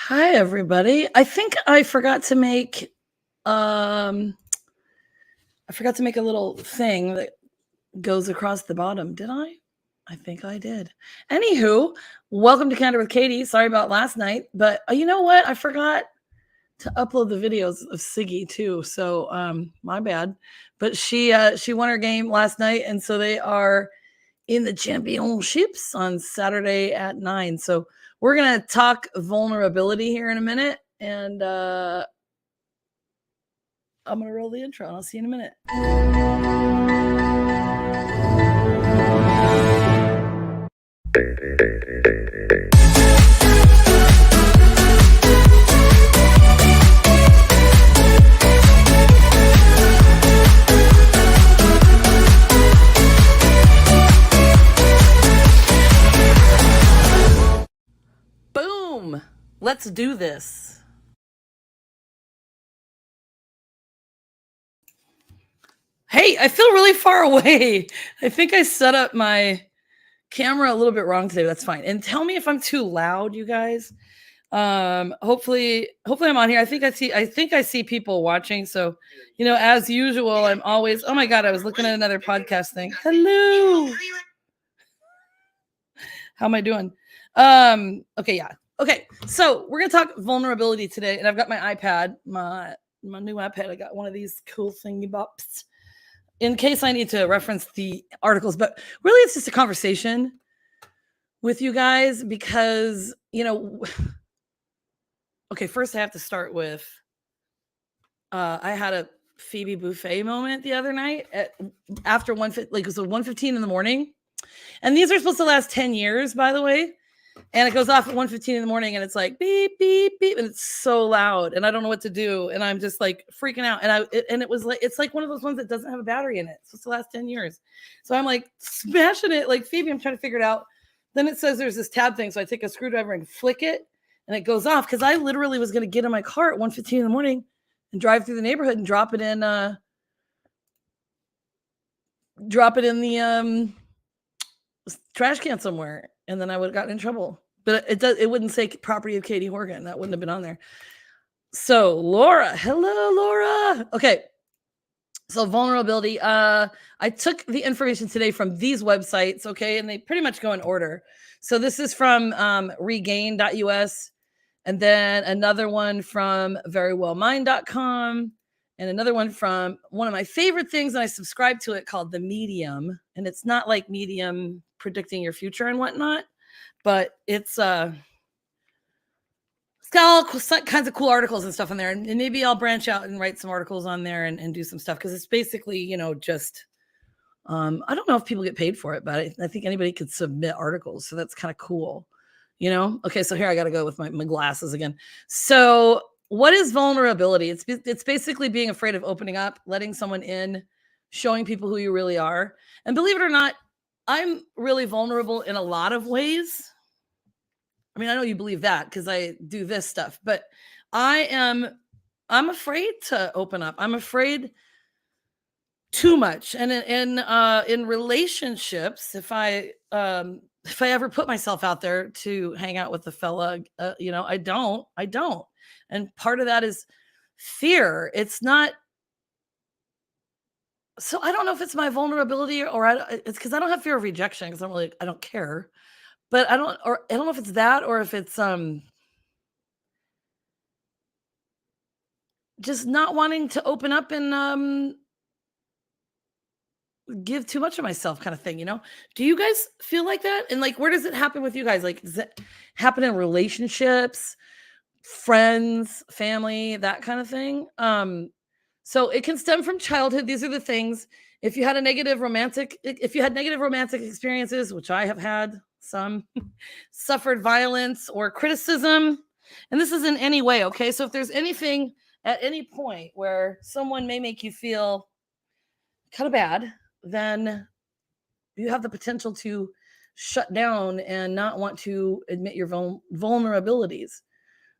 Hi, everybody. I think I forgot to make um a little thing that goes across the bottom. Did I? I think I did. Anywho, welcome to Canter with Katie. Sorry about last night, but you know what? I forgot to upload the videos of Siggy too. So my bad. But she won her game last night, and so they are in the championships on Saturday at 9. So we're gonna talk vulnerability here in a minute, and I'm gonna roll the intro, and I'll see you in a minute. Boom! Let's do this. Hey, I feel really far away. I think I set up my camera a little bit wrong today. That's fine. And tell me if I'm too loud, you guys. Hopefully I'm on here. I think I see people watching. So, as usual, I'm always, oh my God, I was looking at another podcast thing. Hello. How am I doing? Okay, yeah. Okay, so we're gonna talk vulnerability today, and I've got my iPad, my new iPad. I got one of these cool thingy bops in case I need to reference the articles, but really it's just a conversation with you guys because, okay, first I have to start with I had a Phoebe Buffet moment the other night after it was 1:15 in the morning. And these are supposed to last 10 years, by the way. And it goes off at 1:15 in the morning, and it's like beep, beep, beep, and it's so loud, and I don't know what to do, and I'm just like freaking out. And it was like it's like one of those ones that doesn't have a battery in it. It's supposed to last 10 years. So I'm like smashing it like Phoebe. I'm trying to figure it out. Then it says there's this tab thing, so I take a screwdriver and flick it, and it goes off because I literally was going to get in my car at 1:15 in the morning and drive through the neighborhood and drop it in the trash can somewhere, and then I would have gotten in trouble. But it wouldn't say property of Katie Horgan. That wouldn't have been on there. So Laura, hello Laura. Okay, so vulnerability. I took the information today from these websites, okay, and they pretty much go in order. So this is from regain.us, and then another one from verywellmind.com, and another one from one of my favorite things, and I subscribe to it, called The Medium. And it's not like Medium predicting your future and whatnot, but it's got all kinds of cool articles and stuff in there. And maybe I'll branch out and write some articles on there and do some stuff, because it's basically, just I don't know if people get paid for it, but I think anybody could submit articles. So that's kind of cool. Okay, so here I got to go with my glasses again. So what is vulnerability? It's basically being afraid of opening up, letting someone in, showing people who you really are. And believe it or not, I'm really vulnerable in a lot of ways. I mean, I know you believe that because I do this stuff, but I'm afraid to open up. I'm afraid too much. And in relationships, if I ever put myself out there to hang out with a fella, I don't. And part of that is fear. It's not. So I don't know if it's my vulnerability it's because I don't have fear of rejection, because I don't care. But I don't know if it's that, or if it's just not wanting to open up and give too much of myself, kind of thing. Do you guys feel like that? And like, where does it happen with you guys? Like, does it happen in relationships, friends, family, that kind of thing? So it can stem from childhood. These are the things. If you had negative romantic experiences, which I have had some, suffered violence or criticism, and this is in any way, okay? So if there's anything at any point where someone may make you feel kind of bad, then you have the potential to shut down and not want to admit your vulnerabilities.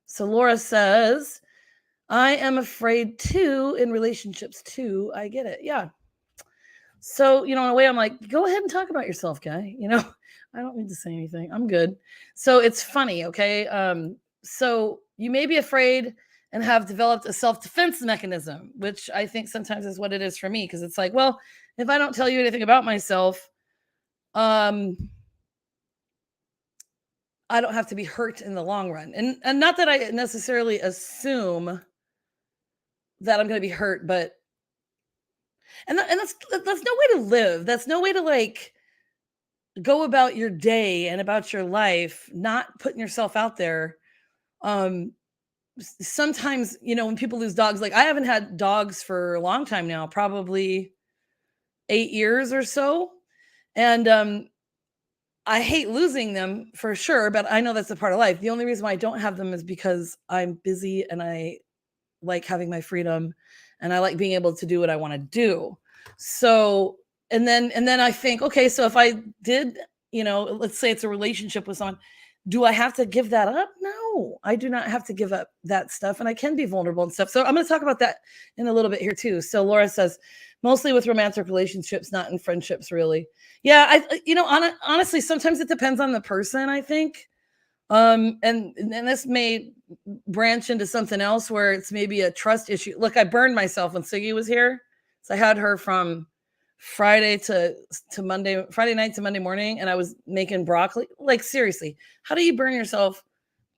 So Laura says, I am afraid too in relationships too. I get it. Yeah. So, in a way, I'm like, go ahead and talk about yourself, guy. I don't need to say anything. I'm good. So it's funny. Okay. So you may be afraid and have developed a self-defense mechanism, which I think sometimes is what it is for me, because it's like, well, if I don't tell you anything about myself, um, I don't have to be hurt in the long run. And not that I necessarily assume that I'm going to be hurt, but that's no way to live. That's no way to like go about your day and about your life, not putting yourself out there. Um, Sometimes, when people lose dogs, like I haven't had dogs for a long time now, probably 8 years or so. And I hate losing them for sure, but I know that's a part of life. The only reason why I don't have them is because I'm busy and I like having my freedom and I like being able to do what I want to do. So, and then I think, okay, so if I did, let's say it's a relationship with someone, do I have to give that up? No, I do not have to give up that stuff, and I can be vulnerable and stuff. So I'm going to talk about that in a little bit here too. So Laura says, mostly with romantic relationships, not in friendships, really. Yeah, honestly, sometimes it depends on the person, I think. And this may branch into something else where it's maybe a trust issue. Look, I burned myself when Siggy was here. So I had her from Friday to Monday, Friday night to Monday morning, and I was making broccoli. Like, seriously, how do you burn yourself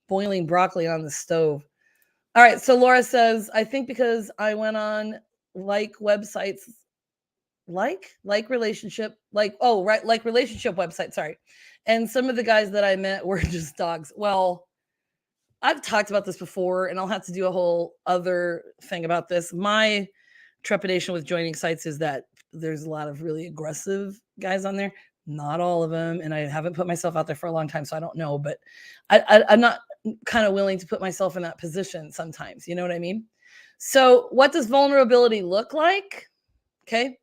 boiling broccoli on the stove? All right. So Laura says, I think because I went on like websites, like relationship, like, oh, right, like relationship website, sorry. And some of the guys that I met were just dogs. Well, I've talked about this before, and I'll have to do a whole other thing about this. My trepidation with joining sites is that there's a lot of really aggressive guys on there. Not all of them, and I haven't put myself out there for a long time, so I don't know. But I'm not kind of willing to put myself in that position sometimes. You know what I mean? So, what does vulnerability look like? Okay,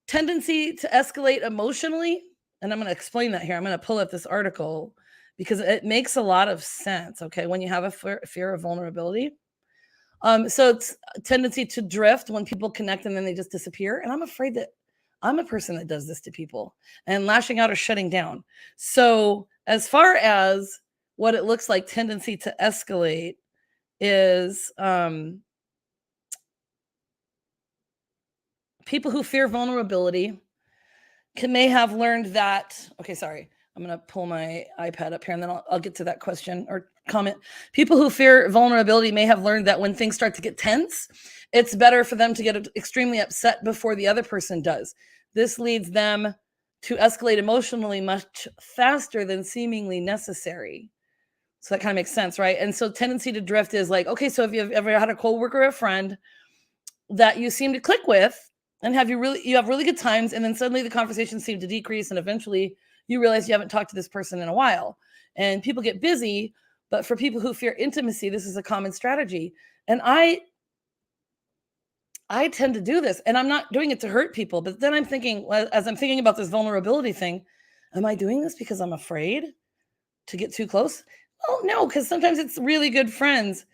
tendency to escalate emotionally, and I'm going to explain that here. I'm going to pull up this article because it makes a lot of sense. Okay, when you have a fear of vulnerability, so it's a tendency to drift when people connect and then they just disappear. And I'm afraid that I'm a person that does this to people, and lashing out or shutting down. So as far as what it looks like, tendency to escalate is people who fear vulnerability may have learned that. Okay, sorry. I'm going to pull my iPad up here and then I'll get to that question or comment. People who fear vulnerability may have learned that when things start to get tense, it's better for them to get extremely upset before the other person does. This leads them to escalate emotionally much faster than seemingly necessary. So that kind of makes sense, right? And so tendency to drift is like, okay, so if you've ever had a coworker or a friend that you seem to click with, and you have really good times, and then suddenly the conversations seem to decrease, and eventually you realize you haven't talked to this person in a while, and people get busy. But for people who fear intimacy, this is a common strategy. And I tend to do this, and I'm not doing it to hurt people, but then I'm thinking, as I'm thinking about this vulnerability thing, am I doing this because I'm afraid to get too close? Oh no, because sometimes it's really good friends.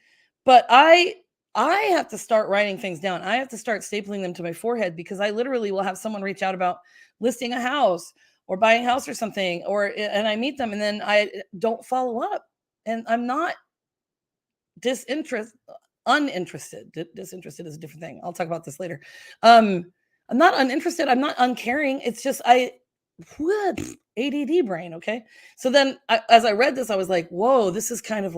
But I have to start writing things down. I have to start stapling them to my forehead, because I literally will have someone reach out about listing a house or buying a house or something, and I meet them and then I don't follow up. And I'm not uninterested. Disinterested is a different thing. I'll talk about this later. I'm not uninterested. I'm not uncaring. It's just ADD brain. Okay. So then as I read this, I was like, whoa, this is kind of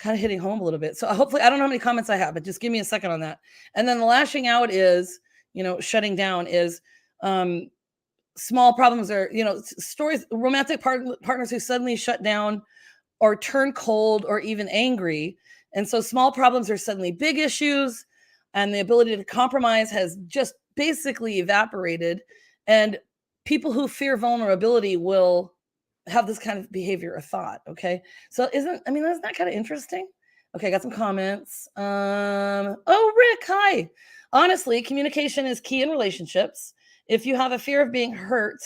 hitting home a little bit. So hopefully, I don't know how many comments I have, but just give me a second on that. And then the lashing out is, shutting down is small problems are, stories, romantic partners who suddenly shut down or turn cold or even angry. And so small problems are suddenly big issues, and the ability to compromise has just basically evaporated. And people who fear vulnerability will have this kind of behavior or thought. Okay. So that's not kind of interesting. Okay, I got some comments. Oh, Rick, hi. Honestly, communication is key in relationships. If you have a fear of being hurt,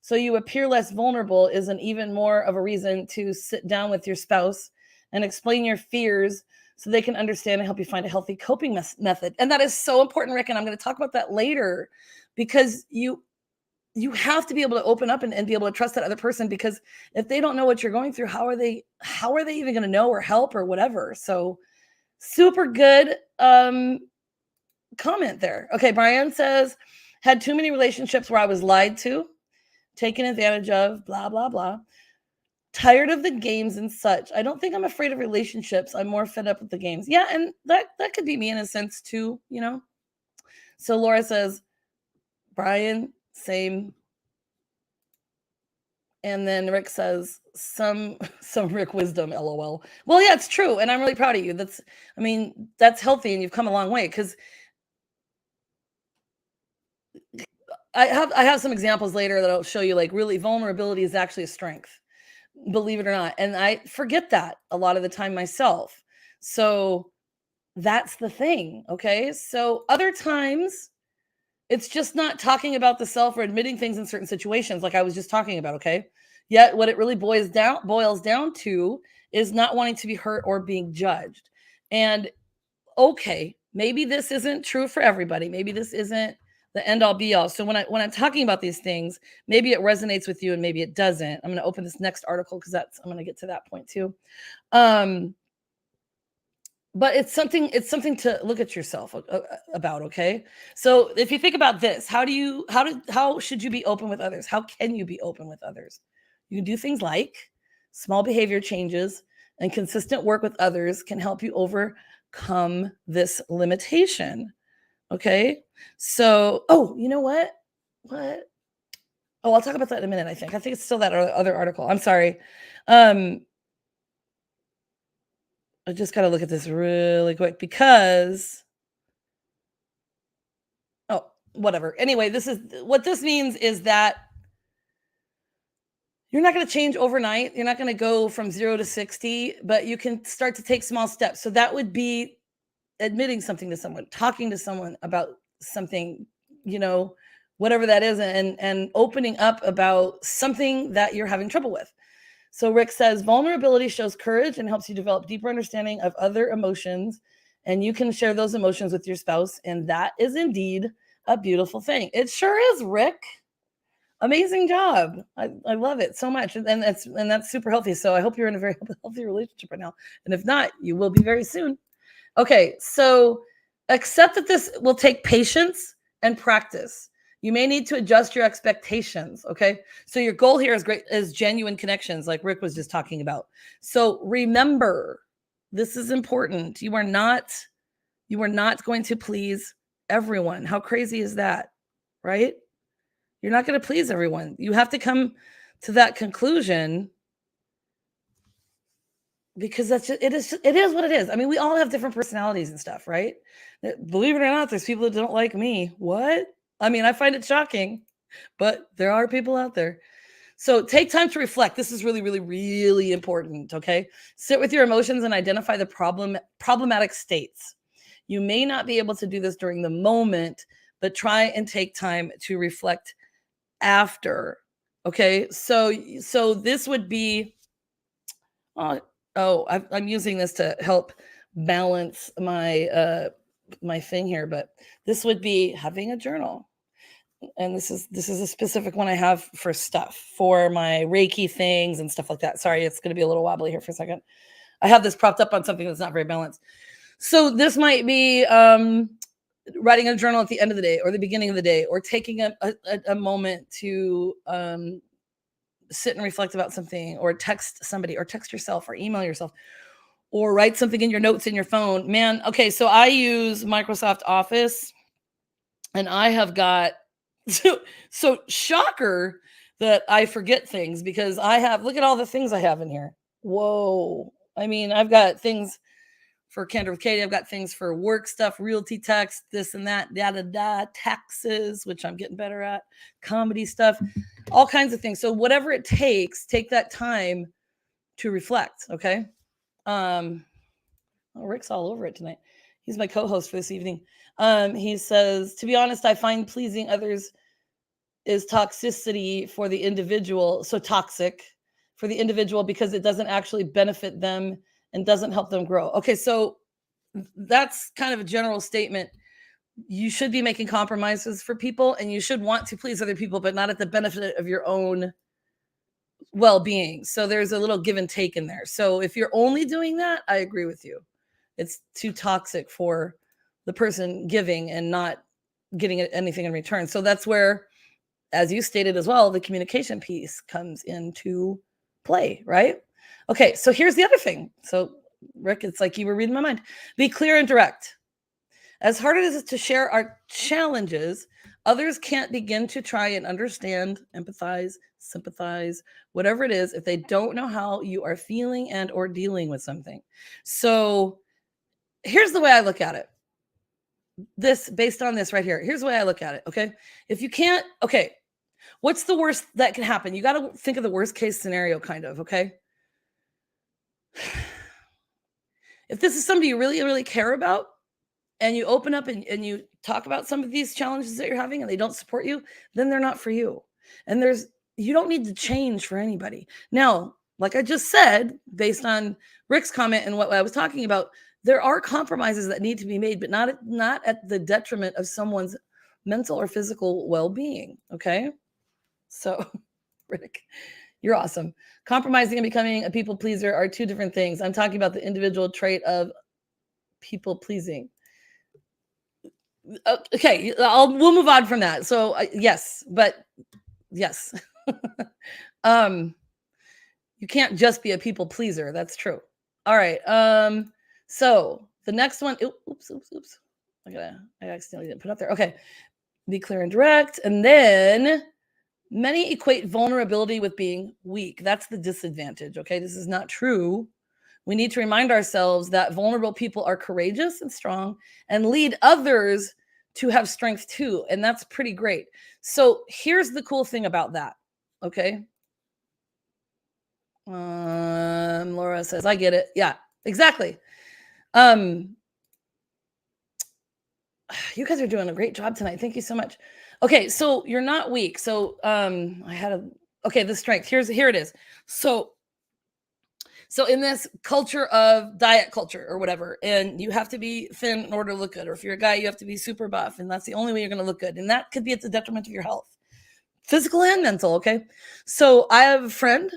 so you appear less vulnerable, is an even more of a reason to sit down with your spouse and explain your fears so they can understand and help you find a healthy coping method. And that is so important, Rick. And I'm going to talk about that later, because you have to be able to open up and be able to trust that other person, because if they don't know what you're going through, how are they even going to know or help or whatever? So super good comment there. Okay, Brian says, had too many relationships where I was lied to, taken advantage of, blah blah blah. Tired of the games and such. I don't think I'm afraid of relationships. I'm more fed up with the games. Yeah, and that could be me in a sense too, you know. So Laura says, Brian, same. And then Rick says, some Rick wisdom, LOL. Well, yeah, it's true, and I'm really proud of you. That's healthy, and you've come a long way. Because I have some examples later that I'll show you. Like, really, vulnerability is actually a strength, believe it or not. And I forget that a lot of the time myself. So that's the thing. Okay. So other times it's just not talking about the self or admitting things in certain situations, like I was just talking about. Okay. Yet what it really boils down to is not wanting to be hurt or being judged. And okay, maybe this isn't true for everybody. Maybe this isn't the end all be all. So when I'm talking about these things, maybe it resonates with you and maybe it doesn't. I'm going to open this next article because I'm going to get to that point too. Um, but it's something to look at yourself about. Okay, so if you think about this, how should you be open with others? How can you be open with others? You can do things like small behavior changes, and consistent work with others can help you overcome this limitation. Okay, so you know what I'll talk about that in a minute. I think it's still that other article. I'm sorry. um I just got to look at this really quick because whatever. Anyway, this is what this means is that you're not going to change overnight. You're not going to go from 0 to 60, but you can start to take small steps. So that would be admitting something to someone, talking to someone about something, you know, whatever that is, and opening up about something that you're having trouble with. So Rick says vulnerability shows courage and helps you develop deeper understanding of other emotions, and you can share those emotions with your spouse, and that is indeed a beautiful thing. It sure is, Rick. Amazing job. I love it so much. And that's super healthy. So I hope you're in a very healthy relationship right now. And if not, you will be very soon. Okay, so accept that this will take patience and practice. You may need to adjust your expectations. Okay, so your goal here is genuine connections, like Rick was just talking about. So remember, this is important. You are not going to please everyone. How crazy is that, right? You're not going to please everyone. You have to come to that conclusion, because it is what it is. I mean, we all have different personalities and stuff, right? Believe it or not, there's people that don't like me. What? I mean, I find it shocking, but there are people out there. So take time to reflect. This is really, really, really important. Okay. Sit with your emotions and identify the problematic states. You may not be able to do this during the moment, but try and take time to reflect after. Okay. So this would be, I'm using this to help balance my thing here, but this would be having a journal. And this is a specific one I have for my Reiki things and stuff like that. Sorry, it's going to be a little wobbly here for a second. I have this propped up on something that's not very balanced. So this might be writing a journal at the end of the day or the beginning of the day, or taking a moment to sit and reflect about something, or text somebody, or text yourself, or email yourself, or write something in your notes in your phone. Man, okay, so I use Microsoft Office, and I have got so shocker that I forget things, because look at all the things I have in here. Whoa. I mean, I've got things for Candor with Katie. I've got things for work stuff, realty text, this and that, taxes, which I'm getting better at, comedy stuff, all kinds of things. So whatever it takes, take that time to reflect. Okay. Rick's all over it tonight. He's my co-host for this evening. He says, to be honest, I find pleasing others is toxicity for the individual. So toxic for the individual, because it doesn't actually benefit them and doesn't help them grow. Okay, so that's kind of a general statement. you should be making compromises for people, and you should want to please other people, but not at the benefit of your own well-being. So there's a little give and take in there. So if you're only doing that, I agree with you. It's too toxic for the person giving and not getting anything in return. So that's where, as you stated as well, the communication piece comes into play, right? Okay, so here's the other thing. So, Rick, it's like you were reading my mind. Be clear and direct. As hard as it is to share our challenges, others can't begin to try and understand, empathize, sympathize, whatever it is, if they don't know how you are feeling and or dealing with something. So here's the way I look at it. This based on this right here. Here's the way I look at it. Okay. If you can't, okay, what's the worst that can happen? You got to think of the worst case scenario, kind of. Okay. If this is somebody you really, really care about, and you open up and you talk about some of these challenges that you're having and they don't support you, then they're not for you. And you don't need to change for anybody. Now, like I just said, based on Rick's comment and what I was talking about, there are compromises that need to be made, but not at the detriment of someone's mental or physical well-being. Okay. So, Rick, you're awesome. Compromising and becoming a people pleaser are two different things. I'm talking about the individual trait of people pleasing. Okay, we'll move on from that. So yes, but yes, you can't just be a people pleaser. That's true. All right. So the next one. Oops. I accidentally didn't put up there. Okay. Be clear and direct, and then many equate vulnerability with being weak. That's the disadvantage. Okay, this is not true. We need to remind ourselves that vulnerable people are courageous and strong and lead others to have strength too. And that's pretty great. So here's the cool thing about that. Okay. Laura says, I get it. Yeah, exactly. You guys are doing a great job tonight. Thank you so much. Okay. So you're not weak. So the strength. Here it is. So in this culture of diet culture or whatever, and you have to be thin in order to look good, or if you're a guy, you have to be super buff, and that's the only way you're going to look good. And that could be at the detriment of your health, physical and mental. Okay. So I have a friend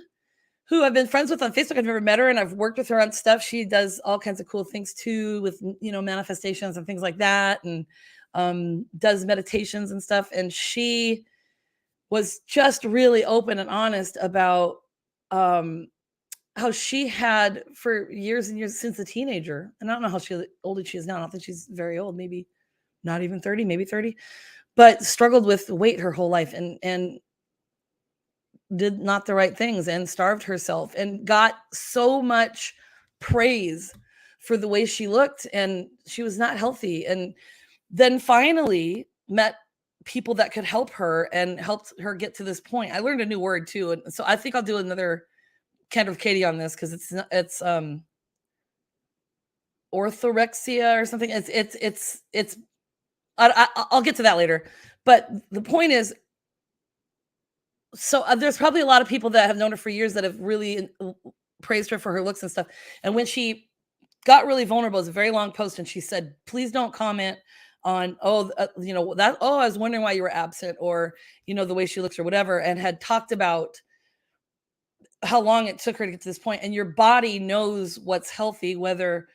who I've been friends with on Facebook. I've never met her, and I've worked with her on stuff. She does all kinds of cool things too, with, manifestations and things like that, and does meditations and stuff. And she was just really open and honest about how she had for years and years since a teenager, and I don't know how old she is now. I don't think she's very old, maybe not even 30, maybe 30, but struggled with weight her whole life and did not the right things and starved herself and got so much praise for the way she looked, and she was not healthy. And then finally met people that could help her and helped her get to this point. I learned a new word too. And so I think I'll do another Kind of Katie on this, because it's orthorexia or something. I'll get to that later. But the point is, so there's probably a lot of people that have known her for years that have really praised her for her looks and stuff. And when she got really vulnerable, it was a very long post, and she said, please don't comment on, I was wondering why you were absent, or, the way she looks or whatever, and had talked about how long it took her to get to this point. And your body knows what's healthy, whether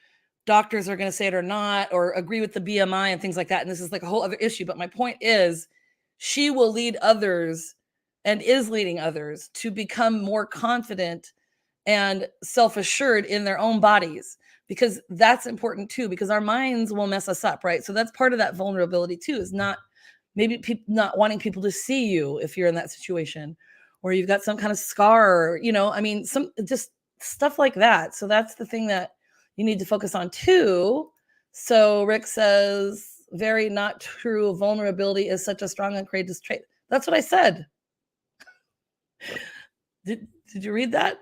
doctors are going to say it or not, or agree with the BMI and things like that. And this is like a whole other issue. But my point is, she will lead others and is leading others to become more confident and self-assured in their own bodies, because that's important too, because our minds will mess us up, right? So that's part of that vulnerability too, is not not wanting people to see you if you're in that situation, or you've got some kind of scar, some just stuff like that. So that's the thing that you need to focus on too. So Rick says, very not true. Vulnerability is such a strong and courageous trait. That's what I said. Did you read that?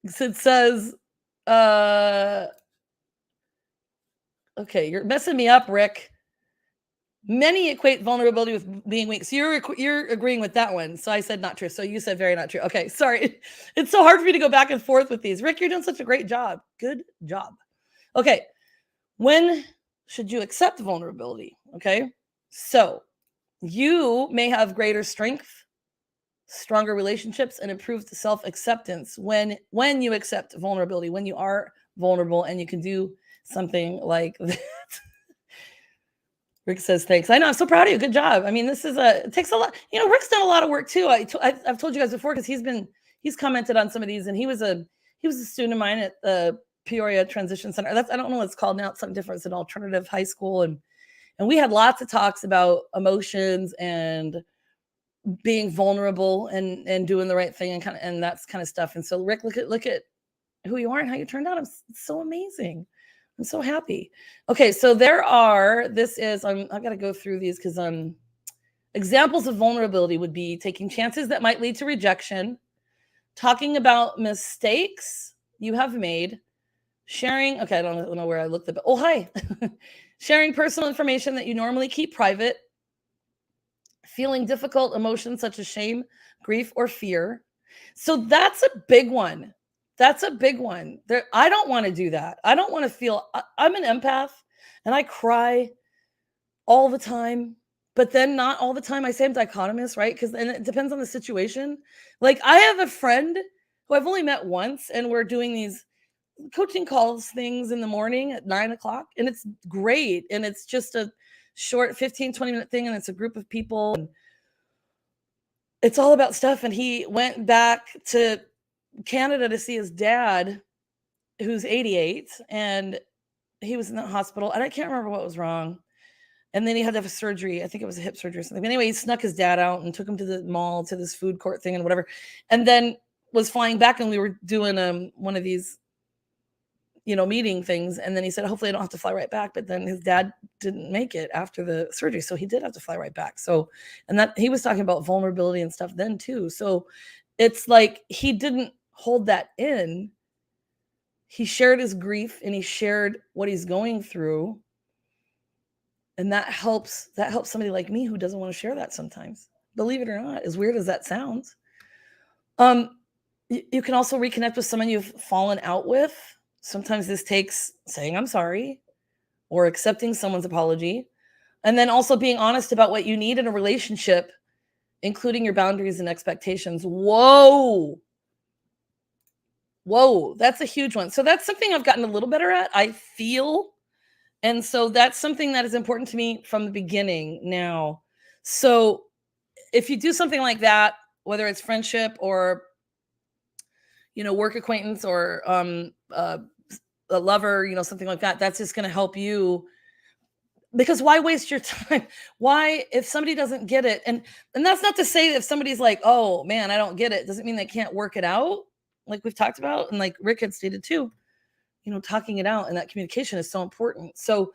It says, okay, you're messing me up, Rick. Many equate vulnerability with being weak. So you're agreeing with that one. So I said not true. So you said very not true. Okay, sorry. It's so hard for me to go back and forth with these. Rick, you're doing such a great job. Good job. Okay. When should you accept vulnerability? Okay. So you may have greater strength, stronger relationships, and improved self-acceptance when you accept vulnerability, when you are vulnerable and you can do something like that. Rick says, thanks. I know. I'm so proud of you. Good job. I mean, it takes a lot. Rick's done a lot of work too. I've told you guys before, because he's commented on some of these, and he was a student of mine at the Peoria Transition Center. I don't know what it's called now. It's something different. It's an alternative high school. And we had lots of talks about emotions and being vulnerable and doing the right thing and that's kind of stuff. And so Rick, look at who you are and how you turned out. It's so amazing. I'm so happy. Okay, so I've got to go through these because examples of vulnerability would be taking chances that might lead to rejection, talking about mistakes you have made, sharing, okay, I don't know where I looked at, but hi. Sharing personal information that you normally keep private, feeling difficult emotions such as shame, grief, or fear. So that's a big one. I don't want to do that. I don't want to feel, I'm an empath and I cry all the time, but then not all the time. I say I'm dichotomous, right? And it depends on the situation. Like I have a friend who I've only met once, and we're doing these coaching calls things in the morning at 9:00, and it's great. And it's just a short 15-20 minute thing, and it's a group of people, and it's all about stuff. And he went back to Canada to see his dad, who's 88, and he was in the hospital, and I can't remember what was wrong. And then he had to have a surgery. I think it was a hip surgery or something. But anyway, he snuck his dad out and took him to the mall, to this food court thing and whatever, and then was flying back, and we were doing one of these meeting things. And then he said, hopefully I don't have to fly right back. But then his dad didn't make it after the surgery, so he did have to fly right back. So, and that he was talking about vulnerability and stuff then too. So it's like he didn't hold that in. He shared his grief and he shared what he's going through. And that helps somebody like me who doesn't want to share that sometimes. Believe it or not, as weird as that sounds. You can also reconnect with someone you've fallen out with. Sometimes this takes saying I'm sorry or accepting someone's apology. And then also being honest about what you need in a relationship, including your boundaries and expectations. Whoa, that's a huge one. So that's something I've gotten a little better at, I feel. And so that's something that is important to me from the beginning now. So if you do something like that, whether it's friendship or, work acquaintance or a lover, something like that, that's just going to help you. Because why waste your time? Why, if somebody doesn't get it, and that's not to say that if somebody's like, oh man, I don't get it, doesn't mean they can't work it out, like we've talked about, and like Rick had stated too. Talking it out and that communication is so important. So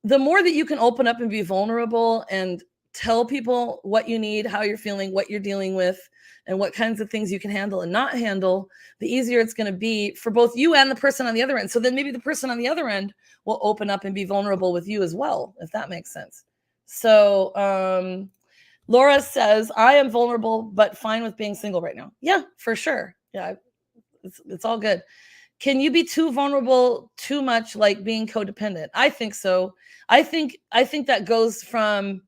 the more that you can open up and be vulnerable and tell people what you need, how you're feeling, what you're dealing with, and what kinds of things you can handle and not handle, the easier it's going to be for both you and the person on the other end. So then maybe the person on the other end will open up and be vulnerable with you as well, if that makes sense. So Laura says, I am vulnerable, but fine with being single right now. Yeah, for sure. Yeah, it's all good. Can you be too vulnerable too much, like being codependent? I think so. I think that goes from,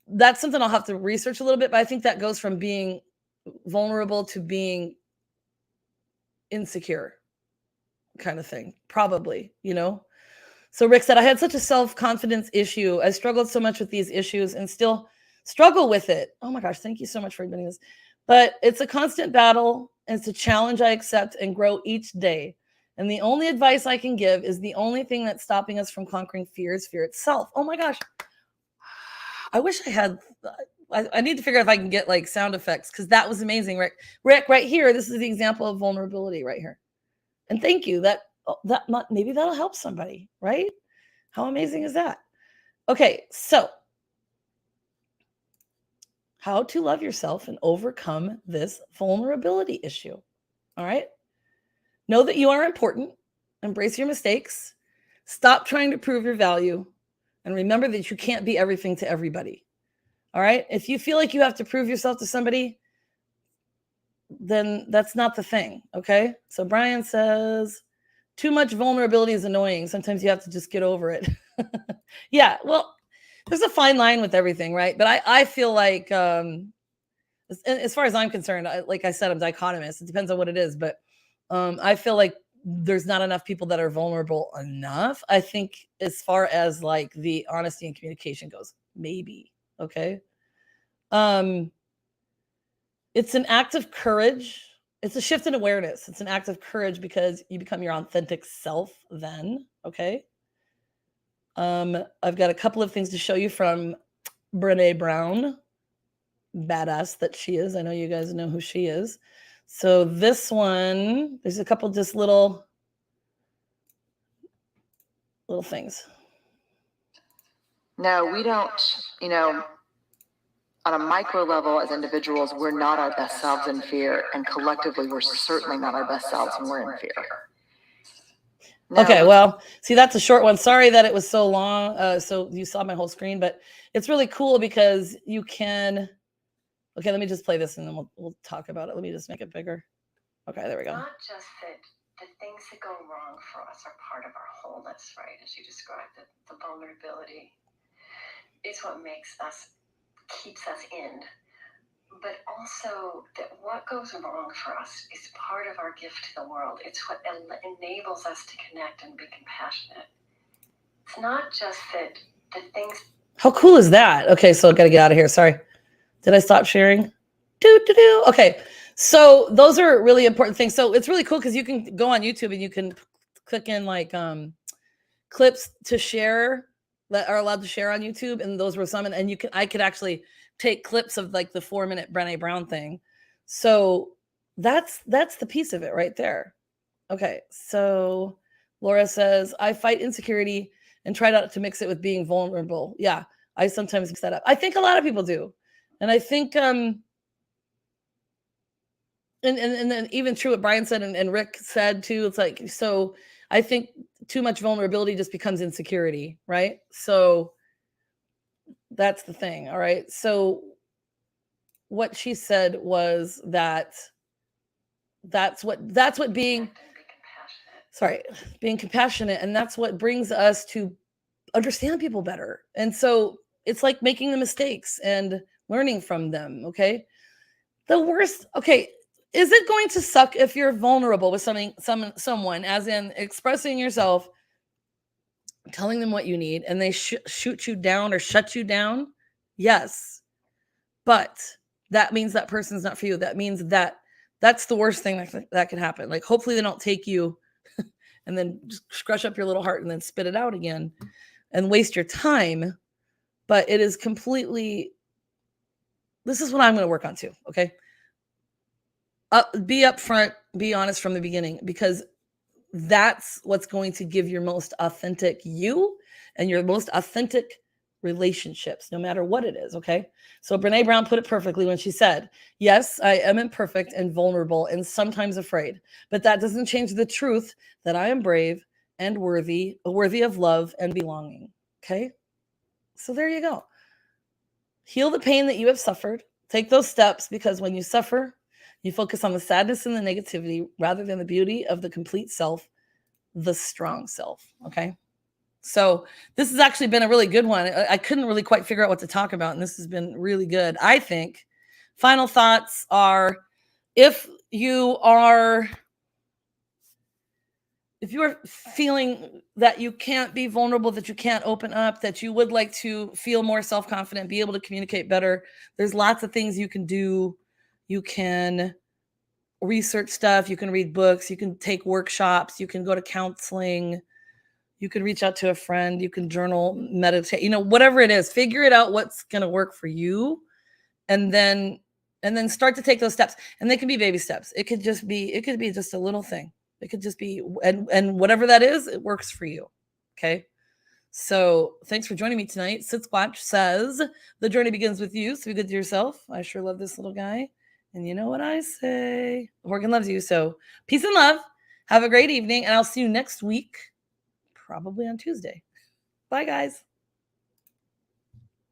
that's something I'll have to research a little bit, but I think that goes from being vulnerable to being insecure kind of thing, probably, So Rick said, I had such a self-confidence issue. I struggled so much with these issues and still struggle with it. Oh my gosh, thank you so much for admitting this. But it's a constant battle, and it's a challenge I accept and grow each day. And the only advice I can give is the only thing that's stopping us from conquering fear is fear itself. Oh my gosh. I wish I had, I need to figure out if I can get like sound effects, because that was amazing, Rick. Rick, right here, this is the example of vulnerability right here. And thank you. Maybe that'll help somebody, right? How amazing is that? Okay, so how to love yourself and overcome this vulnerability issue. All right. Know that you are important. Embrace your mistakes. Stop trying to prove your value. And remember that you can't be everything to everybody. All right. If you feel like you have to prove yourself to somebody, then that's not the thing. Okay. So Brian says, too much vulnerability is annoying. Sometimes you have to just get over it. Yeah, well, there's a fine line with everything, right? But I feel like as far as I'm concerned, like I said, I'm dichotomous. It depends on what it is, but I feel like there's not enough people that are vulnerable enough. I think as far as like the honesty and communication goes, maybe. Okay. It's an act of courage. It's a shift in awareness. It's an act of courage because you become your authentic self then. Okay. I've got a couple of things to show you from Brene Brown, badass that she is. I know you guys know who she is. So this one, there's a couple just little things. No, we don't, on a micro level as individuals, we're not our best selves in fear. And collectively, we're certainly not our best selves when we're in fear. No. Okay, well, see, that's a short one. Sorry that it was so long. So you saw my whole screen, but it's really cool because you can. Okay, let me just play this and then we'll talk about it. Let me just make it bigger. Okay, there we go. Not just that the things that go wrong for us are part of our wholeness, right? As you described, the vulnerability is what keeps us in. But also that what goes wrong for us is part of our gift to the world. It's what enables us to connect and be compassionate. It's not just that the things. How cool is that? Okay, so I got to get out of here. Sorry. Did I stop sharing? Okay. So those are really important things. So it's really cool because you can go on YouTube and you can click in like clips to share that are allowed to share on YouTube. And those were some, and I could actually take clips of like the 4-minute Brene Brown thing. So that's the piece of it right there. Okay. So Laura says, I fight insecurity and try not to mix it with being vulnerable. Yeah. I sometimes mix that up. I think a lot of people do. And I think, and then even true what Brian said and Rick said too, it's like, so I think too much vulnerability just becomes insecurity, right? So that's the thing. All right. So what she said was that's what being compassionate. And that's what brings us to understand people better. And so it's like making the mistakes and learning from them. Okay. The worst. Okay. Is it going to suck if you're vulnerable with someone, as in expressing yourself, telling them what you need, and they shoot you down or shut you down? Yes. But that means that person's not for you. That means that's the worst thing that can happen. Like, hopefully they don't take you and then just crush up your little heart and then spit it out again and waste your time. But it is completely, this is what I'm going to work on too. Okay. Be upfront, be honest from the beginning, because that's what's going to give your most authentic you and your most authentic relationships, no matter what it is. Okay. So Brene Brown put it perfectly when she said, yes, I am imperfect and vulnerable and sometimes afraid, but that doesn't change the truth that I am brave and worthy of love and belonging. Okay. So there you go. Heal the pain that you have suffered. Take those steps, because when you suffer, you focus on the sadness and the negativity rather than the beauty of the complete self, the strong self. Okay. So this has actually been a really good one. I couldn't really quite figure out what to talk about, and this has been really good. I think final thoughts are, if you are feeling that you can't be vulnerable, that you can't open up, that you would like to feel more self-confident, be able to communicate better, there's lots of things you can do. You can research stuff. You can read books. You can take workshops. You can go to counseling. You can reach out to a friend. You can journal, meditate, whatever it is, figure it out what's going to work for you. And then start to take those steps. And they can be baby steps. It could be just a little thing. It could just be, and whatever that is, it works for you. Okay. So thanks for joining me tonight. Sitsquatch says, the journey begins with you. So be good to yourself. I sure love this little guy. And you know what I say? Horgan loves you. So peace and love. Have a great evening. And I'll see you next week, probably on Tuesday. Bye, guys.